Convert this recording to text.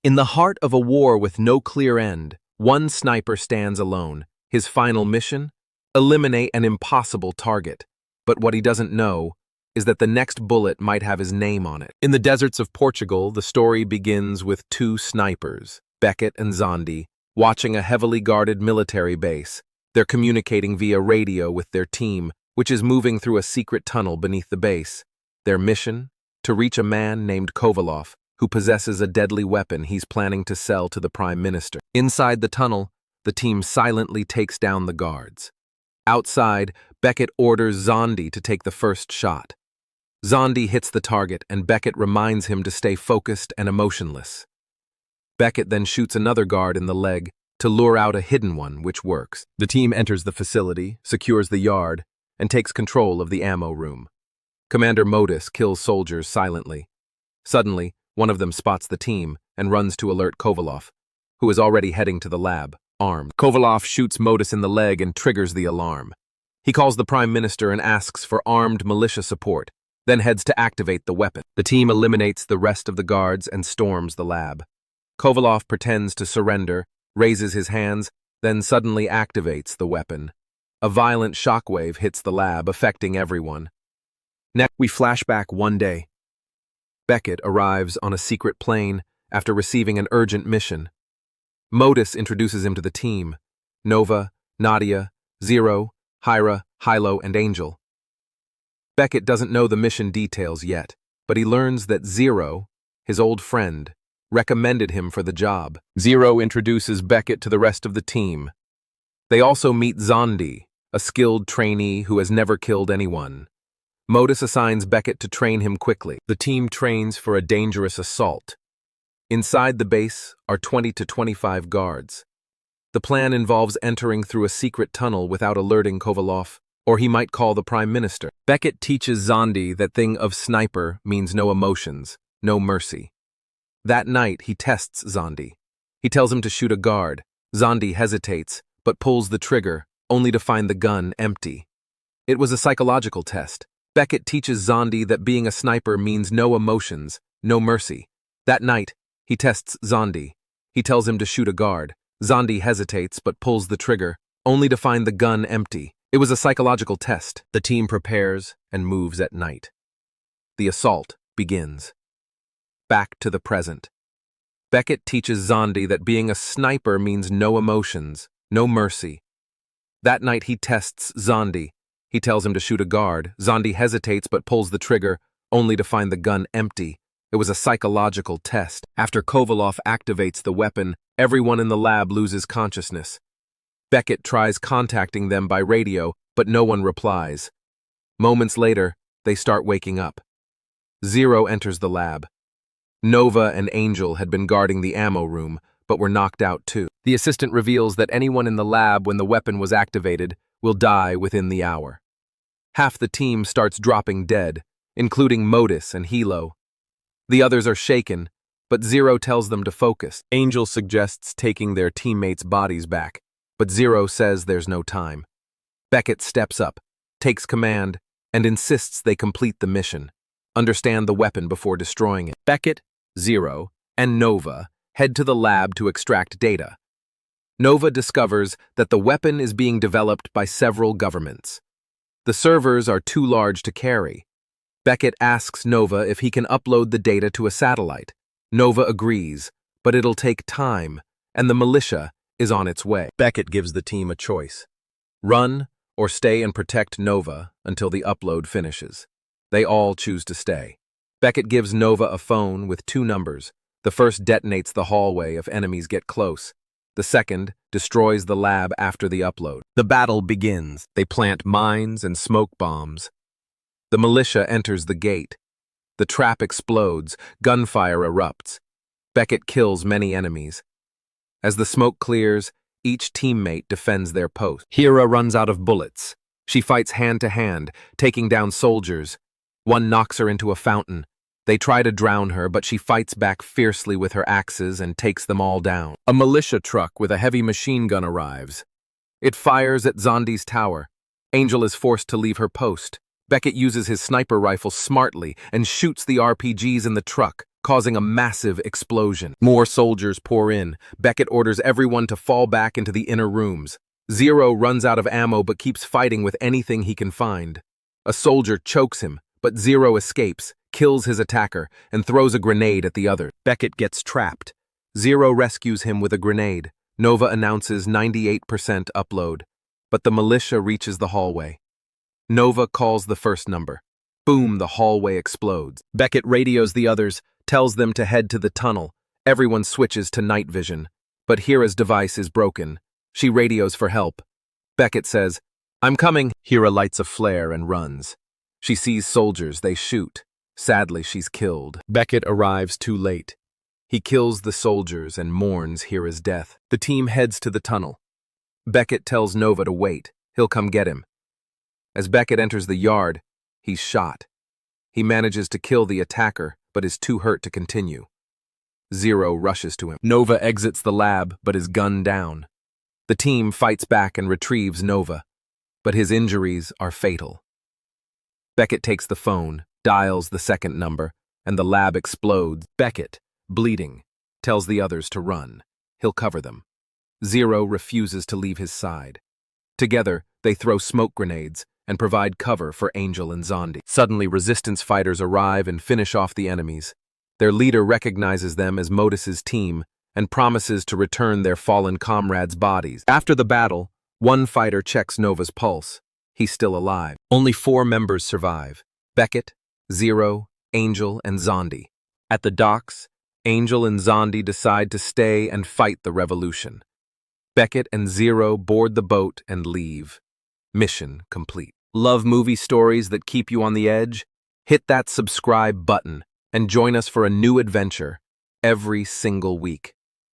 In the heart of a war with no clear end, one sniper stands alone. His final mission? Eliminate an impossible target. But what he doesn't know is that the next bullet might have his name on it. In the deserts of Portugal, the story begins with two snipers, Beckett and Zondi, watching a heavily guarded military base. They're communicating via radio with their team, which is moving through a secret tunnel beneath the base. Their mission? To reach a man named Kovalov, who possesses a deadly weapon he's planning to sell to the Prime Minister. Inside the tunnel, the team silently takes down the guards. Outside, Beckett orders Zondi to take the first shot. Zondi hits the target, and Beckett reminds him to stay focused and emotionless. Beckett then shoots another guard in the leg to lure out a hidden one, which works. The team enters the facility, secures the yard, and takes control of the ammo room. Commander Modus kills soldiers silently. Suddenly, one of them spots the team and runs to alert Kovalov, who is already heading to the lab, armed. Kovalov shoots Modus in the leg and triggers the alarm. He calls the Prime Minister and asks for armed militia support, then heads to activate the weapon. The team eliminates the rest of the guards and storms the lab. Kovalov pretends to surrender, raises his hands, then suddenly activates the weapon. A violent shockwave hits the lab, affecting everyone. Next, we flash back one day. Beckett arrives on a secret plane after receiving an urgent mission. Modus introduces him to the team: Nova, Nadia, Zero, Hyra, Hilo, and Angel. Beckett doesn't know the mission details yet, but he learns that Zero, his old friend, recommended him for the job. Zero introduces Beckett to the rest of the team. They also meet Zondi, a skilled trainee who has never killed anyone. Modus assigns Beckett to train him quickly. The team trains for a dangerous assault. Inside the base are 20 to 25 guards. The plan involves entering through a secret tunnel without alerting Kovalov, or he might call the Prime Minister. Beckett teaches Zondi that thing of sniper means no emotions, no mercy. That night, he tests Zondi. He tells him to shoot a guard. Zondi hesitates, but pulls the trigger, only to find the gun empty. It was a psychological test. Beckett teaches Zondi that being a sniper means no emotions, no mercy. That night, he tests Zondi. He tells him to shoot a guard. Zondi hesitates but pulls the trigger, only to find the gun empty. It was a psychological test. The team prepares and moves at night. The assault begins. Back to the present. Beckett teaches Zondi that being a sniper means no emotions, no mercy. That night he tests Zondi. He tells him to shoot a guard. Zondi hesitates but pulls the trigger, only to find the gun empty. It was a psychological test. After Kovalov activates the weapon, everyone in the lab loses consciousness. Beckett tries contacting them by radio, but no one replies. Moments later, they start waking up. Zero enters the lab. Nova and Angel had been guarding the ammo room, but were knocked out too. The assistant reveals that anyone in the lab when the weapon was activated will die within the hour. Half the team starts dropping dead, including Modus and Hilo. The others are shaken, but Zero tells them to focus. Angel suggests taking their teammates' bodies back, but Zero says there's no time. Beckett steps up, takes command, and insists they complete the mission, understand the weapon before destroying it. Beckett, Zero, and Nova head to the lab to extract data. Nova discovers that the weapon is being developed by several governments. The servers are too large to carry. Beckett asks Nova if he can upload the data to a satellite. Nova agrees, but it'll take time, and the militia is on its way. Beckett gives the team a choice: run or stay and protect Nova until the upload finishes. They all choose to stay. Beckett gives Nova a phone with 2 numbers. The first detonates the hallway if enemies get close. The second destroys the lab after the upload. The battle begins. They plant mines and smoke bombs. The militia enters the gate. The trap explodes. Gunfire erupts. Beckett kills many enemies. As the smoke clears, each teammate defends their post. Hira runs out of bullets. She fights hand to hand, taking down soldiers. One knocks her into a fountain. They try to drown her, but she fights back fiercely with her axes and takes them all down. A militia truck with a heavy machine gun arrives. It fires at Zondi's tower. Angel is forced to leave her post. Beckett uses his sniper rifle smartly and shoots the RPGs in the truck, causing a massive explosion. More soldiers pour in. Beckett orders everyone to fall back into the inner rooms. Zero runs out of ammo but keeps fighting with anything he can find. A soldier chokes him, but Zero escapes, kills his attacker, and throws a grenade at the other. Beckett gets trapped. Zero rescues him with a grenade. Nova announces 98% upload, but the militia reaches the hallway. Nova calls the first number. Boom, the hallway explodes. Beckett radios the others, tells them to head to the tunnel. Everyone switches to night vision, but Hira's device is broken. She radios for help. Beckett says, "I'm coming." Hira lights a flare and runs. She sees soldiers, they shoot. Sadly, she's killed. Beckett arrives too late. He kills the soldiers and mourns Hira's death. The team heads to the tunnel. Beckett tells Nova to wait. He'll come get him. As Beckett enters the yard, he's shot. He manages to kill the attacker, but is too hurt to continue. Zero rushes to him. Nova exits the lab, but is gunned down. The team fights back and retrieves Nova, but his injuries are fatal. Beckett takes the phone, dials the second number, and the lab explodes. Beckett, bleeding, tells the others to run. He'll cover them. Zero refuses to leave his side. Together, they throw smoke grenades and provide cover for Angel and Zondi. Suddenly, resistance fighters arrive and finish off the enemies. Their leader recognizes them as Modus's team and promises to return their fallen comrades' bodies. After the battle, one fighter checks Nova's pulse. He's still alive. Only 4 members survive: Beckett, Zero, Angel, and Zondi. At the docks, Angel and Zondi decide to stay and fight the revolution. Beckett and Zero board the boat and leave. Mission complete. Love movie stories that keep you on the edge? Hit that subscribe button and join us for a new adventure every single week.